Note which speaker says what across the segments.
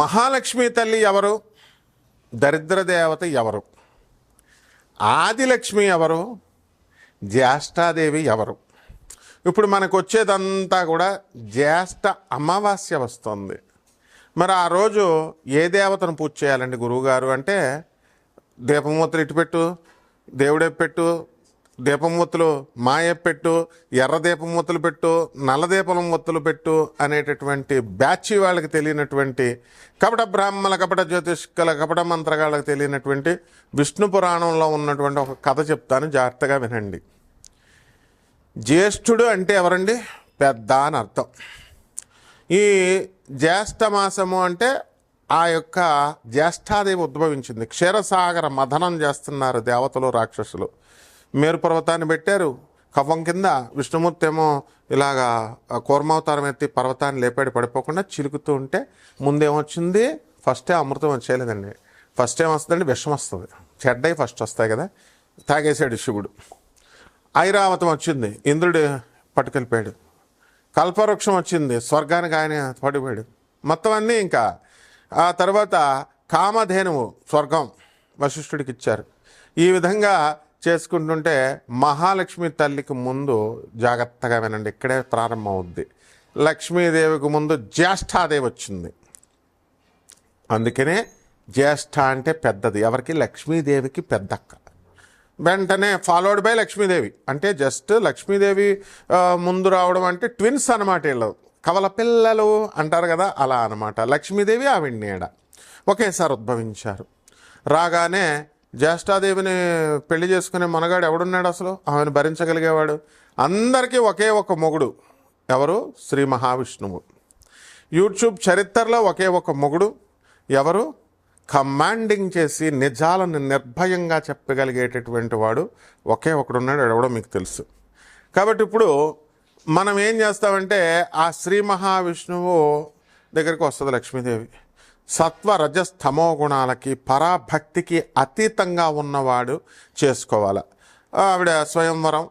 Speaker 1: మహాలక్ష్మి తల్లి ఎవరు? దరిద్ర దేవత ఎవరు? ఆదిలక్ష్మి ఎవరు? జ్యేష్ఠాదేవి ఎవరు? ఇప్పుడు మనకు వచ్చేదంతా కూడా జ్యేష్ఠ అమావాస్య వస్తుంది. మరి ఆ రోజు ఏ దేవతను పూజ చేయాలండి గురువుగారు అంటే, దీపమూర్తులు ఇటు పెట్టు, దేవుడే పెట్టు, దీపమూర్తులు మాయ పెట్టు, ఎర్ర దీపమూర్తులు పెట్టు, నల్ల దీపమూర్తులు పెట్టు అనేటటువంటి బ్యాచి వాళ్ళకి తెలియనటువంటి కపట బ్రాహ్మణ, కపట జ్యోతిష్కుల, కపట మంత్రగాళ్ళకి తెలియనటువంటి విష్ణు పురాణంలో ఉన్నటువంటి ఒక కథ చెప్తాను, జాగ్రత్తగా వినండి. జ్యేష్ఠుడు అంటే ఎవరండి? పెద్ద అని అర్థం. ఈ జ్యేష్ఠ మాసము అంటే ఆ యొక్క జ్యేష్ఠాదేవి ఉద్భవించింది. క్షీరసాగర మథనం చేస్తున్నారు దేవతలు, రాక్షసులు. మేరు పర్వతాన్ని పెట్టారు కవ్వం కింద. విష్ణుమూర్తి ఏమో ఇలాగా కూర్మావతారం ఎత్తి పర్వతాన్ని లేపాడు, పడిపోకుండా చిలుకుతూ ఉంటే ముందేమొచ్చింది? ఫస్టే అమృతం వచ్చేయలేదండి. ఫస్ట్ ఏం వస్తుందండి? విషం వస్తుంది. చెడ్డయి ఫస్ట్ వస్తాయి కదా. తాగేశాడు శివుడు. ఐరావతం వచ్చింది, ఇంద్రుడు పట్టుకెళ్ళిపోయాడు. కల్పవృక్షం వచ్చింది, స్వర్గానికి ఆయన పడిపోయాడు. మొత్తం అన్నీ ఇంకా. ఆ తర్వాత కామధేనువు స్వర్గం వశిష్ఠుడికి ఇచ్చారు. ఈ విధంగా చేసుకుంటుంటే మహాలక్ష్మి తల్లికి ముందు జాగ్రత్తగా వినండి, ఇక్కడే ప్రారంభం అవుద్ది. లక్ష్మీదేవికి ముందు జ్యేష్ఠాదేవి వచ్చింది. అందుకనే జ్యేష్ఠ అంటే పెద్దది. ఎవరికి? లక్ష్మీదేవికి పెద్దక్క. వెంటనే ఫాలోడ్ బై లక్ష్మీదేవి. అంటే జస్ట్ లక్ష్మీదేవి ముందు రావడం అంటే ట్విన్స్ అనమాట. వీళ్ళు కవల పిల్లలు అంటారు కదా, అలా అనమాట. లక్ష్మీదేవి ఆవిడ నీడ ఒకేసారి ఉద్భవించారు. రాగానే జ్యేష్ఠాదేవిని పెళ్లి చేసుకునే మనగాడు ఎవడున్నాడు అసలు? ఆమెను భరించగలిగేవాడు. అందరికీ ఒకే ఒక మొగుడు. ఎవరు? శ్రీ మహావిష్ణువు. యూట్యూబ్ చరిత్రలో ఒకే ఒక మొగుడు. ఎవరు? కమాండింగ్ చేసి నిజాలను నిర్భయంగా చెప్పగలిగేటటువంటి వాడు ఒకే ఒకడున్నాడు. ఎవడో మీకు తెలుసు. కాబట్టి ఇప్పుడు మనం ఏం చేస్తామంటే, ఆ శ్రీ మహావిష్ణువు దగ్గరికి వస్తుంది లక్ష్మీదేవి. సత్వ రజస్తమో గుణాలకి పరాభక్తికి అతీతంగా ఉన్నవాడు చేసుకోవాలి. ఆవిడ స్వయంవరం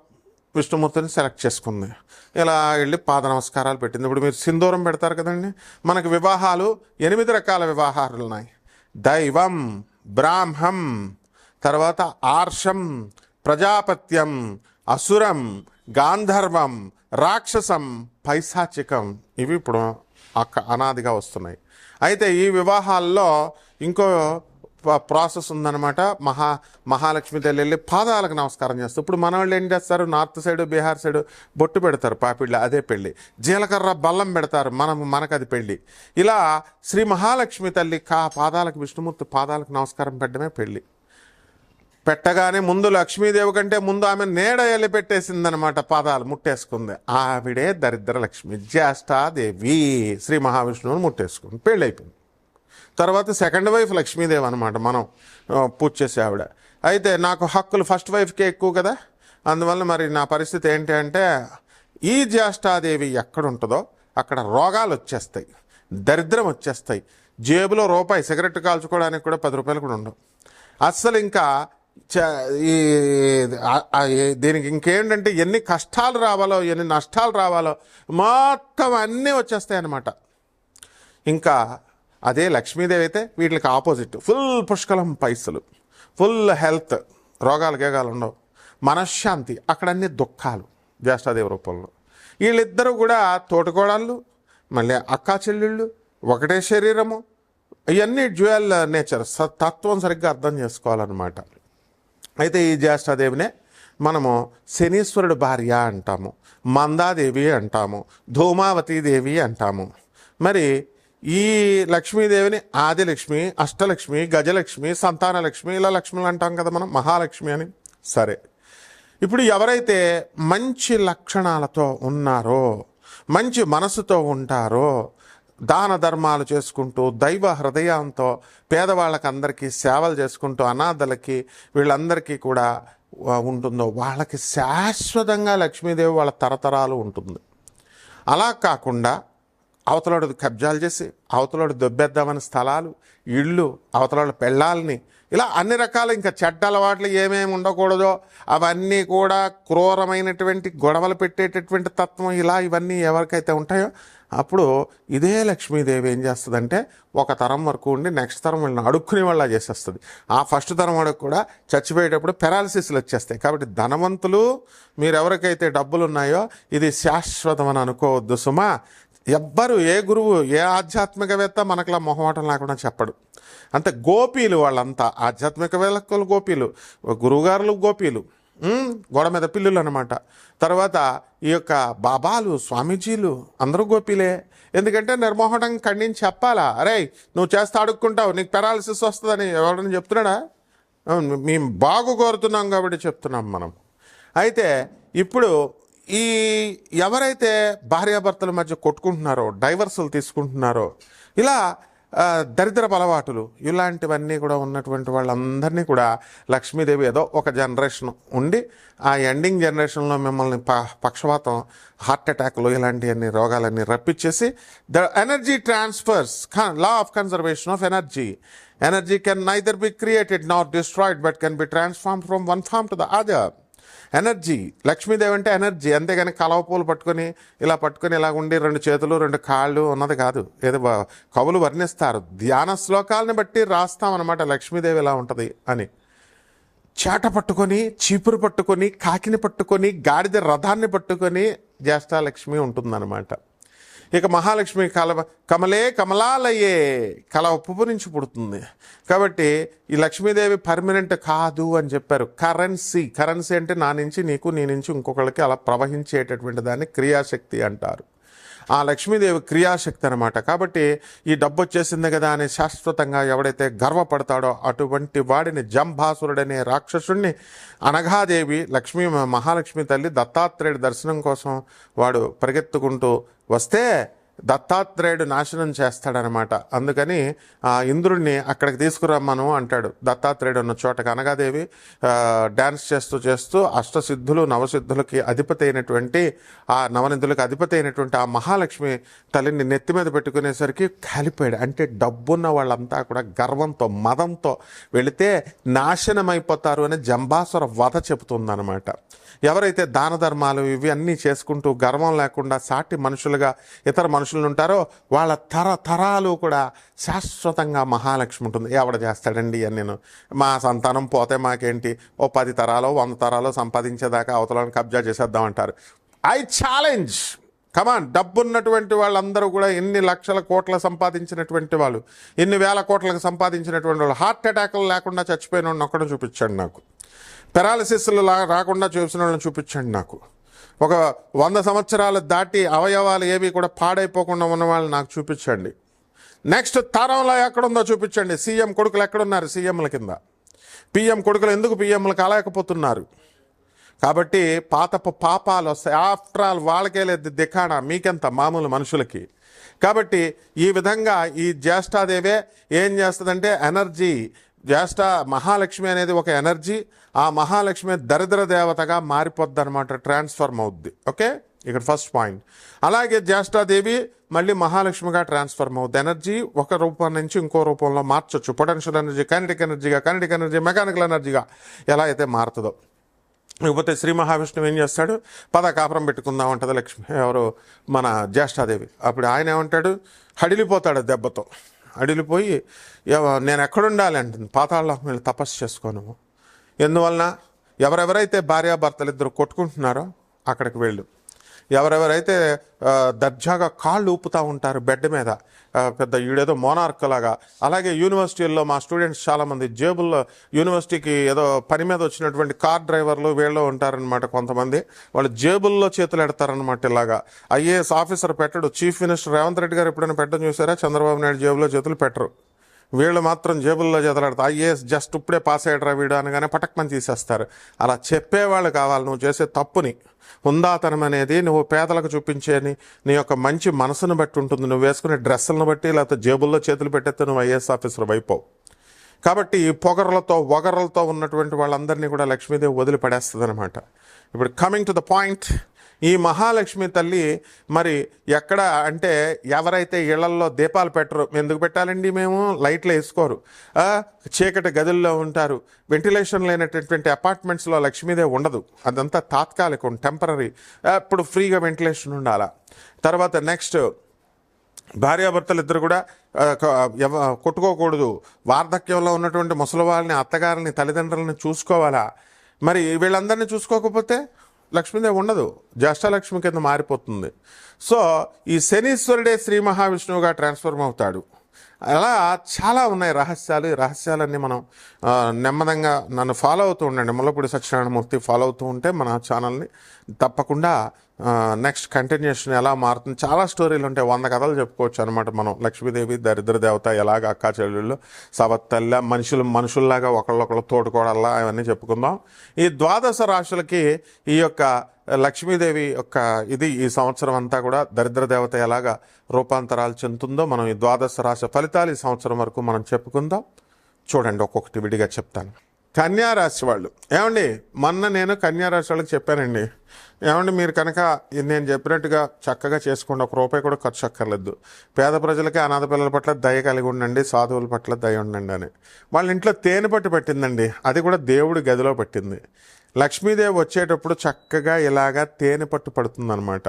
Speaker 1: విష్ణుమూర్తిని సెలెక్ట్ చేసుకుంది. ఇలా వెళ్ళి పాద నమస్కారాలు పెట్టింది. ఇప్పుడు మీరు సింధూరం పెడతారు కదండి. మనకు వివాహాలు 8 రకాల వివాహాలు ఉన్నాయి. దైవం, బ్రాహ్మం, తర్వాత ఆర్షం, ప్రజాపత్యం, అసురం, గాంధర్వం, రాక్షసం, పైశాచికం. ఇవి ఇప్పుడు అనాదిగా వస్తున్నాయి. అయితే ఈ వివాహాల్లో ఇంకో ప్రాసెస్ ఉందన్నమాట. మహాలక్ష్మి తల్లి వెళ్ళి పాదాలకు నమస్కారం చేస్తారు. ఇప్పుడు మన వాళ్ళు ఏం చేస్తారు? నార్త్ సైడ్, బీహార్ సైడ్ బొట్టు పెడతారు, పాపిళ్ళు, అదే పెళ్ళి. జీలకర్ర బల్లం పెడతారు, మనకు అది పెళ్ళి. ఇలా శ్రీ మహాలక్ష్మి తల్లి పాదాలకు, విష్ణుమూర్తి పాదాలకు నమస్కారం పెట్టడమే పెళ్ళి. పెట్టగానే ముందు లక్ష్మీదేవి కంటే ముందు ఆమె నీడ వెళ్ళి పెట్టేసిందనమాట, పాదాలు ముట్టేసుకుంది. ఆవిడే దరిద్ర లక్ష్మి, జ్యేష్ఠాదేవి. శ్రీ మహావిష్ణువుని ముట్టేసుకుంది, పెళ్ళి అయిపోయింది. తర్వాత సెకండ్ వైఫ్ లక్ష్మీదేవి అనమాట, మనం పూజ చేసే ఆవిడ. అయితే నాకు హక్కులు ఫస్ట్ వైఫ్కే ఎక్కువ కదా, అందువల్ల మరి నా పరిస్థితి ఏంటి అంటే, ఈ జ్యేష్ఠాదేవి ఎక్కడ ఉంటుందో అక్కడ రోగాలు వచ్చేస్తాయి, దరిద్రం వచ్చేస్తాయి. జేబులో రూపాయి సిగరెట్ కాల్చుకోవడానికి కూడా 10 రూపాయలు కూడా ఉండవు అస్సలు. ఇంకా దీనికి ఇంకేంటంటే, ఎన్ని కష్టాలు రావాలో, ఎన్ని నష్టాలు రావాలో మొత్తం అన్నీ వచ్చేస్తాయి అన్నమాట. ఇంకా అదే లక్ష్మీదేవి అయితే వీటికి ఆపోజిట్. ఫుల్ పుష్కలం పైసలు, ఫుల్ హెల్త్, రోగాలు గేగాలు ఉండవు, మనశ్శాంతి. అక్కడ అన్ని దుఃఖాలు జ్యేష్ఠాదేవి రూపంలో. వీళ్ళిద్దరూ కూడా తోటికోడళ్ళు, మళ్ళీ అక్కా చెల్లెళ్ళు, ఒకటే శరీరము. ఇవన్నీ డ్యూయల్ నేచర్. తత్వం సరిగ్గా అర్థం చేసుకోవాలన్నమాట. అయితే ఈ జ్యేష్ఠాదేవినే మనము శనీశ్వరుడు భార్య అంటాము, మందాదేవి అంటాము, ధూమావతీదేవి అంటాము. మరి ఈ లక్ష్మీదేవిని ఆదిలక్ష్మి, అష్టలక్ష్మి, గజలక్ష్మి, సంతానలక్ష్మి, ఇలా లక్ష్ములు అంటాం కదా మనం, మహాలక్ష్మి అని. సరే, ఇప్పుడు ఎవరైతే మంచి లక్షణాలతో ఉన్నారో, మంచి మనసుతో ఉంటారో, దాన ధర్మాలు చేసుకుంటూ, దైవ హృదయంతో పేదవాళ్ళకి అందరికీ సేవలు చేసుకుంటూ, అనాథలకి వీళ్ళందరికీ కూడా ఉంటుందో, వాళ్ళకి శాశ్వతంగా లక్ష్మీదేవి వాళ్ళ తరతరాలు ఉంటుంది. అలా కాకుండా అవతలాడు కబ్జాలు చేసి, అవతలాడు దొబ్బేద్దామని స్థలాలు, ఇళ్ళు, అవతలాడు పెళ్ళాలని, ఇలా అన్ని రకాల ఇంకా చెడ్డ అలవాట్లు ఏమేమి ఉండకూడదో అవన్నీ కూడా క్రూరమైనటువంటి గొడవలు పెట్టేటటువంటి తత్వం, ఇలా ఇవన్నీ ఎవరికైతే ఉంటాయో అప్పుడు ఇదే లక్ష్మీదేవి ఏం చేస్తుందంటే ఒక తరం వరకు ఉండి నెక్స్ట్ తరం వీళ్ళని అడుక్కునే వాళ్ళ చేసేస్తుంది. ఆ ఫస్ట్ తరం వాడికి కూడా చచ్చిపోయేటప్పుడు పెరాలసిస్లు వచ్చేస్తాయి. కాబట్టి ధనవంతులు, మీరు ఎవరికైతే డబ్బులు ఉన్నాయో ఇది శాశ్వతం అని అనుకోవద్దు సుమా. ఎవ్వరు, ఏ గురువు, ఏ ఆధ్యాత్మికవేత్త మనకులా మొహమాటం లేకుండా చెప్పడు. అంతే, గోపీలు వాళ్ళంతా, ఆధ్యాత్మికవేత్తలు గోపీలు, గురువుగారులు గోపీలు, గోడ మీద పిల్లులు అనమాట. తర్వాత ఈ యొక్క బాబాలు, స్వామీజీలు అందరూ గోపీలే. ఎందుకంటే నిర్మోహటం ఖండించి చెప్పాలా, అరే నువ్వు చేస్తే అడుక్కుంటావు, నీకు పెరాలసిస్ వస్తుందని ఎవరైనా చెప్తున్నాడా? మేము బాగు కోరుతున్నాం కాబట్టి చెప్తున్నాం మనం. అయితే ఇప్పుడు ఈ ఎవరైతే భార్యాభర్తల మధ్య కొట్టుకుంటున్నారో, డైవర్సులు తీసుకుంటున్నారో, ఇలా దరిద్రపు అలవాటులు ఇలాంటివన్నీ కూడా ఉన్నటువంటి వాళ్ళందరినీ కూడా లక్ష్మీదేవి ఏదో ఒక జనరేషన్ ఉండి ఆ ఎండింగ్ జనరేషన్లో మిమ్మల్ని పక్షవాతం, హార్ట్ అటాక్లు ఇలాంటివన్నీ రోగాలన్నీ రప్పించేసి the energy transfers, law of conservation of energy. Energy can neither be created not destroyed but can be transform from one form to the other. Energy, Lakshmidevi అంటే ఎనర్జీ, అంతేగాని కలవ పూలు పట్టుకొని ఇలా ఉండి 2 చేతులు 2 కాళ్ళు ఉన్నది కాదు. ఏదో కవులు వర్ణిస్తారు, ధ్యాన శ్లోకాలను బట్టి రాస్తామన్నమాట లక్ష్మీదేవి ఎలా ఉంటుంది అని. చేట పట్టుకొని, చీపురు పట్టుకొని, కాకిని పట్టుకొని, గాడిద రథాన్ని పట్టుకొని జ్యేష్ఠాలక్ష్మి ఉంటుందన్నమాట. ఇక మహాలక్ష్మి కమలే కమలాలయే, కల పువ్వు నుంచి పుడుతుంది. కాబట్టి ఈ లక్ష్మీదేవి పర్మనెంట్ కాదు అని చెప్పారు. కరెన్సీ అంటే నా నుంచి నీకు, నీ నుంచి ఇంకొకళ్ళకి అలా ప్రవహించేటటువంటి దాన్ని క్రియాశక్తి అంటారు. ఆ లక్ష్మీదేవి క్రియాశక్తి అనమాట. కాబట్టి ఈ డబ్బు వచ్చేసింది కదా అని శాశ్వతంగా ఎవడైతే గర్వపడతాడో అటువంటి వాడిని జంభాసురుడనే రాక్షసుడిని అనఘాదేవి, మహాలక్ష్మి తల్లి దత్తాత్రేయుడి దర్శనం కోసం వాడు పరిగెత్తుకుంటూ వస్తే దత్తాత్రేయుడు నాశనం చేస్తాడనమాట. అందుకని ఇంద్రుడిని అక్కడికి తీసుకురమ్మను అంటాడు. దత్తాత్రేయుడు ఉన్న చోటకి అనగాదేవి డ్యాన్స్ చేస్తూ అష్టసిద్ధులు, నవసిద్ధులకి అధిపతి అయినటువంటి, ఆ నవనిధులకు అధిపతి అయినటువంటి ఆ మహాలక్ష్మి తల్లిని నెత్తి మీద పెట్టుకునేసరికి కాలిపోయాడు. అంటే డబ్బున్న వాళ్ళంతా కూడా గర్వంతో, మదంతో వెళితే నాశనమైపోతారు అని జంబాసుర వధ చెబుతుందన్నమాట. ఎవరైతే దాన ధర్మాలు ఇవి అన్నీ చేసుకుంటూ గర్వం లేకుండా సాటి మనుషులుగా ఇతర మనుషులు ఉంటారో వాళ్ళ తరాలు కూడా శాశ్వతంగా మహాలక్ష్మి ఉంటుంది. ఎవడ చేస్తాడండి అని, నేను మా సంతానం పోతే మాకేంటి, ఓ 10 తరాలో 100 తరాలో సంపాదించేదాకా అవతలను కబ్జా చేసేద్దామంటారు. ఐ ఛాలెంజ్, కమాన్, డబ్బున్నటువంటి వాళ్ళందరూ కూడా ఎన్ని లక్షల కోట్ల సంపాదించినటువంటి వాళ్ళు, ఎన్ని వేల కోట్లకు సంపాదించినటువంటి వాళ్ళు హార్ట్ అటాక్లు లేకుండా చచ్చిపోయిన వాళ్ళని ఒక్కడో చూపించండి నాకు. పెరాలసిస్లు రాకుండా చూసిన వాళ్ళని చూపించండి నాకు. ఒక 100 సంవత్సరాలు దాటి అవయవాలు ఏవి కూడా పాడైపోకుండా ఉన్న వాళ్ళని నాకు చూపించండి. నెక్స్ట్ తరంలో ఎక్కడుందో చూపించండి. సీఎం కొడుకులు ఎక్కడున్నారు? సీఎంల కింద. పిఎం కొడుకులు ఎందుకు పిఎంలు కాలేకపోతున్నారు? కాబట్టి పాపాలు వస్తాయి. ఆఫ్టర్ ఆల్ వాళ్ళకే లేదు దిఖానా, మీకెంత మామూలు మనుషులకి. కాబట్టి ఈ విధంగా ఈ జ్యేష్ఠాదేవే ఏం చేస్తుందంటే ఎనర్జీ, మహాలక్ష్మి అనేది ఒక ఎనర్జీ. ఆ మహాలక్ష్మి దరిద్ర దేవతగా మారిపోద్ది అనమాట, ట్రాన్స్ఫర్మ్ అవుద్ది. ఓకే, ఇక్కడ ఫస్ట్ పాయింట్. అలాగే జ్యేష్ఠాదేవి మళ్ళీ మహాలక్ష్మిగా ట్రాన్స్ఫర్మ్ అవుద్ది. ఎనర్జీ ఒక రూపం నుంచి ఇంకో రూపంలో మార్చొచ్చు. Potential energy kinetic energy, mechanical ఎనర్జీగా ఎలా అయితే మారుతుందో. లేకపోతే శ్రీ మహావిష్ణువు ఏం చేస్తాడు, కాపురం పెట్టుకుందాం అంటది లక్ష్మి, ఎవరు, మన జ్యేష్ఠాదేవి. అప్పుడు ఆయన ఏమంటాడు, హడిలిపోతాడు దెబ్బతో. అడిలిపోయి నేను ఎక్కడుండాలి అంటుంది, పాతాళం వెళ్ళి తపస్సు చేసుకోను. ఎందువలన, ఎవరెవరైతే భార్యాభర్తలు ఇద్దరు కొట్టుకుంటున్నారో అక్కడికి వెళ్ళు. ఎవరెవరైతే దర్జాగా కాళ్ళు ఊపుతూ ఉంటారు బెడ్ మీద, పెద్ద ఈడేదో మోనార్క్ లాగా. అలాగే యూనివర్సిటీల్లో మా స్టూడెంట్స్ చాలామంది జేబుల్లో, యూనివర్సిటీకి ఏదో పని మీద వచ్చినటువంటి కార్ డ్రైవర్లు వీళ్ళు ఉంటారనమాట కొంతమంది, వాళ్ళు జేబుల్లో చేతులు ఎడతారనమాట. ఇలాగా ఐఏఎస్ ఆఫీసర్ పెట్టడు. చీఫ్ మినిస్టర్ రేవంత్ రెడ్డి గారు ఎప్పుడైనా పెట్టడం చూసారా? చంద్రబాబు నాయుడు జేబులో చేతులు పెట్టరు, వీళ్ళు మాత్రం జేబుల్లో చేతలాడతారు. ఐఏఎస్ జస్ట్ ఇప్పుడే పాస్ అయ్యాడరా వీడు అనగానే పటక్మని తీసేస్తారు. అలా చెప్పేవాళ్ళు కావాలి. నువ్వు చేసే తప్పుని, హుందాతనం అనేది నువ్వు పేదలకు చూపించేని నీ యొక్క మంచి మనసును బట్టి ఉంటుంది. నువ్వు వేసుకునే డ్రెస్సులను బట్టి, లేకపోతే జేబుల్లో చేతులు పెట్టేస్తే నువ్వు ఐఏఎస్ ఆఫీసర్ అయిపోవు. కాబట్టి ఈ ఒగరలతో ఉన్నటువంటి వాళ్ళందరినీ కూడా లక్ష్మీదేవి వదిలిపడేస్తుంది అనమాట. ఇప్పుడు కమింగ్ టు ద పాయింట్, ఈ మహాలక్ష్మి తల్లి మరి ఎక్కడ అంటే, ఎవరైతే ఇళ్లల్లో దీపాలు పెట్టరు, ఎందుకు పెట్టాలండి, మేము లైట్లు వేసుకోరు, చీకటి గదుల్లో ఉంటారు, వెంటిలేషన్ లేనటువంటి అపార్ట్మెంట్స్లో లక్ష్మీదేవి ఉండదు. అదంతా తాత్కాలికం, టెంపరీ. ఇప్పుడు ఫ్రీగా వెంటిలేషన్ ఉండాలా. తర్వాత నెక్స్ట్ భార్యాభర్తలు ఇద్దరు కూడా కొట్టుకోకూడదు. వార్ధక్యంలో ఉన్నటువంటి ముసలి వాళ్ళని, అత్తగారిని, తల్లిదండ్రులని చూసుకోవాలా. మరి వీళ్ళందరినీ చూసుకోకపోతే లక్ష్మీదేవి ఉండదు, జ్యేష్ఠలక్ష్మి కింద మారిపోతుంది. సో ఈ శనీశ్వరుడే శ్రీ మహావిష్ణువుగా ట్రాన్స్ఫర్మ్ అవుతాడు. అలా చాలా ఉన్నాయి రహస్యాలు. ఈ రహస్యాలన్నీ మనం నెమ్మదంగా నన్ను ఫాలో అవుతూ ఉండండి. ముల్లపూడి సత్యనారాయణమూర్తి ఫాలో అవుతూ ఉంటే మన ఛానల్ని తప్పకుండా నెక్స్ట్ కంటిన్యూషన్ ఎలా మారుతుంది. చాలా స్టోరీలు ఉంటాయి, 100 కథలు చెప్పుకోవచ్చు అనమాట మనం. లక్ష్మీదేవి దరిద్ర దేవత, ఎలాగ అక్కా చెల్లెళ్ళు, సవత్తల్ల, మనుషుల్లాగా ఒకళ్ళొకళ్ళు తోడుకోవడల్లా, అవన్నీ చెప్పుకుందాం. ఈ ద్వాదశ రాశులకి ఈ యొక్క లక్ష్మీదేవి యొక్క ఈ సంవత్సరం అంతా కూడా దరిద్ర దేవత ఎలాగా రూపాంతరాలు చెందుతుందో మనం ఈ ద్వాదశ రాశి ఫలితాలు ఈ సంవత్సరం వరకు మనం చెప్పుకుందాం. చూడండి, ఒక్కొక్కటి విడిగా చెప్తాను. కన్యారాశి వాళ్ళు ఏమండి, మొన్న నేను కన్యారాశి వాళ్ళకి చెప్పానండి, ఏమండి మీరు కనుక నేను చెప్పినట్టుగా చక్కగా చేసుకోండి, ₹1 కూడా ఖర్చు అక్కర్లేదు, పేద ప్రజలకి, అనాథ పిల్లల పట్ల దయ కలిగి ఉండండి, సాధువుల పట్ల దయ ఉండండి అని. వాళ్ళ ఇంట్లో తేనె పట్టు పెట్టిందండి, అది కూడా దేవుడి గదిలో పెట్టింది. లక్ష్మీదేవి వచ్చేటప్పుడు చక్కగా ఇలాగా తేనె పట్టు పడుతుందన్నమాట.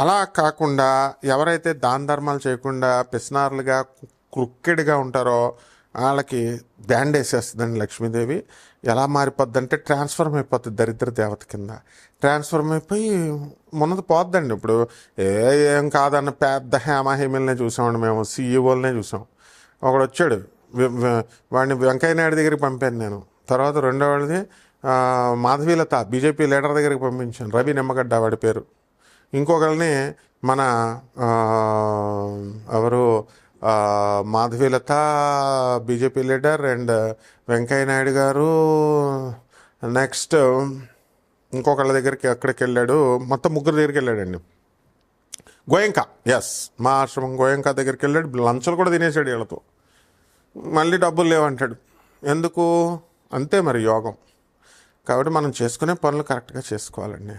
Speaker 1: అలా కాకుండా ఎవరైతే దాన ధర్మాలు చేయకుండా పిసినారులుగా క్రుక్కెడ్గా ఉంటారో వాళ్ళకి బ్యాండ్ వేసేస్తుందండి లక్ష్మీదేవి. ఎలా మారిపోద్ది అంటే ట్రాన్స్ఫర్మ్ అయిపోతుంది, దరిద్ర దేవత కింద ట్రాన్స్ఫర్మ్ అయిపోయి మొన్నది పోద్దండి. ఇప్పుడు ఏం కాదన్న పెద్ద హేమాహేమిల్నే చూసామండి మేము, సీఈఓలనే చూసాం. ఒకడు వచ్చాడు, వాడిని వెంకయ్య నాయుడు దగ్గరికి పంపాను నేను. తర్వాత రెండో వాడిది మాధవీలత బీజేపీ లీడర్ దగ్గరికి పంపించాను, రవి నిమ్మగడ్డ వాడి పేరు. ఇంకొకరిని మన ఎవరు Madhavi Latha BJP leader and Venkaiah Naidu garu. Next ఇంకొకళ్ళ దగ్గరికి అక్కడికి వెళ్ళాడు, మొత్తం 3 దగ్గరికి వెళ్ళాడండి. గోయంక, ఎస్, మా ఆశ్రమం గోయంక దగ్గరికి వెళ్ళాడు. లంచ్లు కూడా తినేసాడు వీళ్ళతో. మళ్ళీ డబ్బులు లేవంటాడు. ఎందుకు? అంతే మరి యోగం. కాబట్టి మనం చేసుకునే పనులు కరెక్ట్గా చేసుకోవాలండి.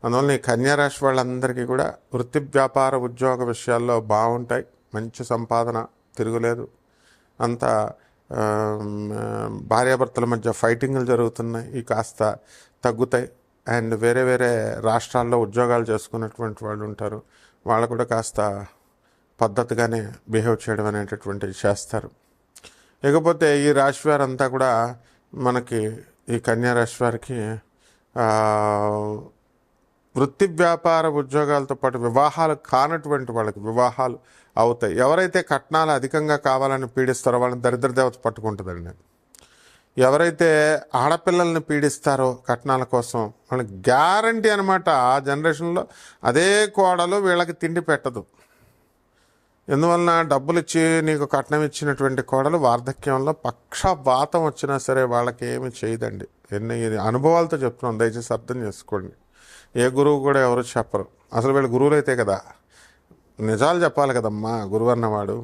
Speaker 1: అందువల్ల ఈ కన్యారాశి వాళ్ళందరికీ కూడా వృత్తి, వ్యాపార, ఉద్యోగ విషయాల్లో బాగుంటాయి, మంచి సంపాదన, తిరుగులేదు. అంత భార్యాభర్తల మధ్య ఫైటింగ్లు జరుగుతున్నాయి, ఈ కాస్త తగ్గుతాయి. అండ్ వేరే వేరే రాష్ట్రాల్లో ఉద్యోగాలు చేసుకున్నటువంటి వాళ్ళు ఉంటారు, వాళ్ళు కూడా కాస్త పద్ధతిగానే బిహేవ్ చేయడం అనేటటువంటివి చేస్తారు. ఇకపోతే ఈ రాశి వారంతా కూడా మనకి, ఈ కన్యారాశి వారికి వృత్తి, వ్యాపార, ఉద్యోగాలతో పాటు వివాహాలు కానటువంటి వాళ్ళకి వివాహాలు అవుతాయి. ఎవరైతే కట్నాలు అధికంగా కావాలని పీడిస్తారో వాళ్ళని దరిద్ర దేవత పట్టుకుంటుందండి. ఎవరైతే ఆడపిల్లల్ని పీడిస్తారో కట్నాల కోసం వాళ్ళకి గ్యారంటీ అనమాట, ఆ జనరేషన్లో అదే కోడలు వీళ్ళకి తిండి పెట్టదు. ఎందువలన డబ్బులు ఇచ్చి నీకు కట్నం ఇచ్చినటువంటి కోడలు వార్ధక్యంలో పక్షవాతం వచ్చినా సరే వాళ్ళకి ఏమి చేయదండి. ఇది అనుభవాలతో చెప్తున్నాం, దయచేసి అర్థం చేసుకోండి. ఏ గురువు కూడా ఎవరు చెప్పరు. అసలు వీళ్ళు గురువులు అయితే కదా, నిజాలు చెప్పాలి కదమ్మా గురువు అన్నవాడు.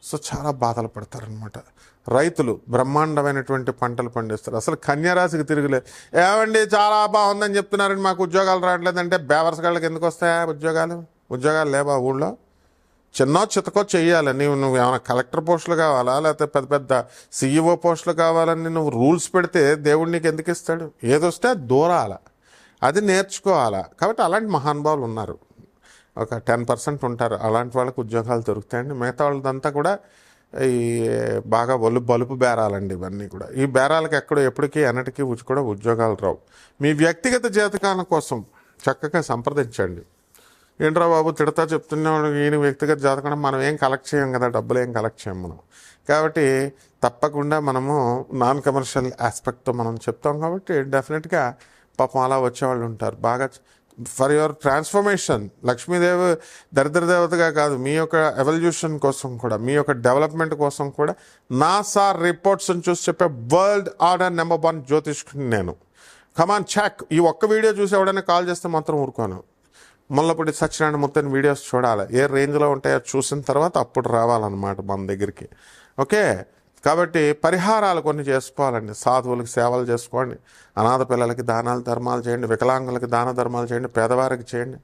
Speaker 1: సో చాలా బాధలు పడతారనమాట. రైతులు బ్రహ్మాండమైనటువంటి పంటలు పండిస్తారు. అసలు కన్యారాశికి తిరుగులేదు. ఏమండి చాలా బాగుందని చెప్తున్నారండి, మాకు ఉద్యోగాలు రావట్లేదంటే బేవర్సగాళ్ళకి ఎందుకు వస్తాయా ఉద్యోగాలు? ఉద్యోగాలు లేవా ఊళ్ళో? చిన్నో చితకో చెయ్యాలి. నువ్వు ఏమైనా కలెక్టర్ పోస్టులు కావాలా, లేకపోతే పెద్ద పెద్ద సీఈఓ పోస్టులు కావాలని నువ్వు రూల్స్ పెడితే దేవుడు నీకు ఎందుకు ఇస్తాడు? ఏదొస్తే అది దూరాల, అది నేర్చుకోవాలా. కాబట్టి అలాంటి మహానుభావులు ఉన్నారు, ఒక 10% ఉంటారు. అలాంటి వాళ్ళకి ఉద్యోగాలు దొరుకుతాయండి. మిగతా వాళ్ళదంతా కూడా ఈ బాగా బలుపు బేరాలండి ఇవన్నీ కూడా. ఈ బేరాలకు ఎప్పటికీ ఎన్నటికీ కూడా ఉద్యోగాలు రావు. మీ వ్యక్తిగత జాతకాల కోసం చక్కగా సంప్రదించండి. ఏంట్రా బాబు తిడతా చెప్తున్నాడు, ఈయన వ్యక్తిగత జాతకం మనం ఏం కలెక్ట్ చేయం కదా, డబ్బులు ఏం కలెక్ట్ చేయం మనం. కాబట్టి తప్పకుండా మనము నాన్ కమర్షియల్ ఆస్పెక్ట్తో మనం చెప్తాం. కాబట్టి డెఫినెట్గా పాపం అలా వచ్చేవాళ్ళు ఉంటారు. బాగా ఫర్ యువర్ ట్రాన్స్ఫర్మేషన్, లక్ష్మీదేవి దరిద్ర దేవతగా కాదు, మీ యొక్క ఎవల్యూషన్ కోసం కూడా, మీ యొక్క డెవలప్మెంట్ కోసం కూడా నాసా రిపోర్ట్స్ని చూసి చెప్పే వరల్డ్ ఆర్డర్ నెంబర్ 1 జ్యోతిష్కుని నేను. కమాన్ చెక్. ఈ ఒక్క వీడియో చూసి ఎవడైనా కాల్ చేస్తే మాత్రం ఊరుకోను. ముల్లపూడి సత్యనారాయణమూర్తి వీడియోస్ చూడాలి, ఏ రేంజ్లో ఉంటాయో చూసిన తర్వాత అప్పుడు రావాలన్నమాట మన దగ్గరికి. ఓకే, కాబట్టి పరిహారాలు కొన్ని చేసుకోవాలండి. సాధువులకి సేవలు చేసుకోండి, అనాథ పిల్లలకి దానాలు ధర్మాలు చేయండి, వికలాంగులకి దాన ధర్మాలు చేయండి, పేదవారికి చేయండి.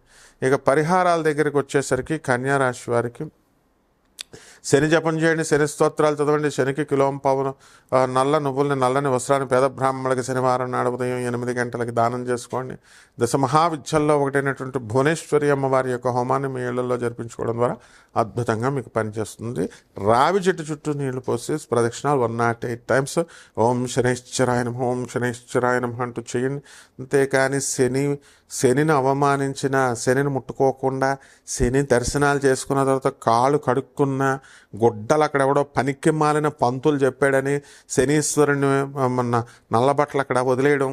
Speaker 1: ఇక పరిహారాల దగ్గరికి వచ్చేసరికి కన్యారాశి వారికి శని జపం చేయండి, శని స్తోత్రాలు చదవండి, శనికి కిలోం పావును నల్ల నువ్వుల్ని నల్లని వస్త్రాన్ని పేద బ్రాహ్మణులకి శనివారం నాడు ఉదయం 8 గంటలకి దానం చేసుకోండి. దశ మహావిద్యల్లో ఒకటైనటువంటి భువనేశ్వరి అమ్మవారి యొక్క హోమాన్ని మీ ఇళ్లలో జరిపించుకోవడం ద్వారా అద్భుతంగా మీకు పనిచేస్తుంది. రావి చెట్టు చుట్టూ నీళ్లు పోసి ప్రదక్షిణాలు 108 టైమ్స్ ఓం శనైశ్చరాయ నమః, ఓం శనైశ్చరాయ నమః అంటూ చేయండి. అంతేకాని శనిని అవమానించిన, శనిని ముట్టుకోకుండా, శని దర్శనాలు చేసుకున్న తర్వాత కాళ్ళు కడుక్కున్న, గుడ్డలు అక్కడ ఎవడో పనికి మాలిన పంతులు చెప్పాడని శనీశ్వరుని నల్లబట్టలు అక్కడ వదిలేయడం,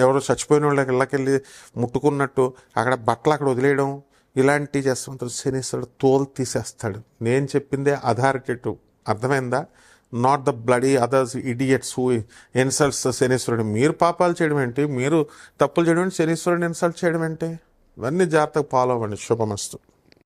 Speaker 1: ఎవరో చచ్చిపోయిన వాళ్ళకి ఇళ్ళకెళ్ళి ముట్టుకున్నట్టు అక్కడ బట్టలు అక్కడ వదిలేయడం, ఇలాంటివి చేస్తుంటారు. శనీశ్వరుడు తోలు తీసేస్తాడు. నేను చెప్పిందే అథారిటేటివ్, అర్థమైందా? Not the bloody others idiots who insults శనీశ్వరుడు. మీరు పాపాలు చేయడం ఏంటి, మీరు తప్పులు చేయడం ఏంటి, శనీశ్వరుడిని ఇన్సల్ట్ చేయడం ఏంటి? ఇవన్నీ జాగ్రత్తగా ఫాలో అవ్వండి. శుభమస్తు.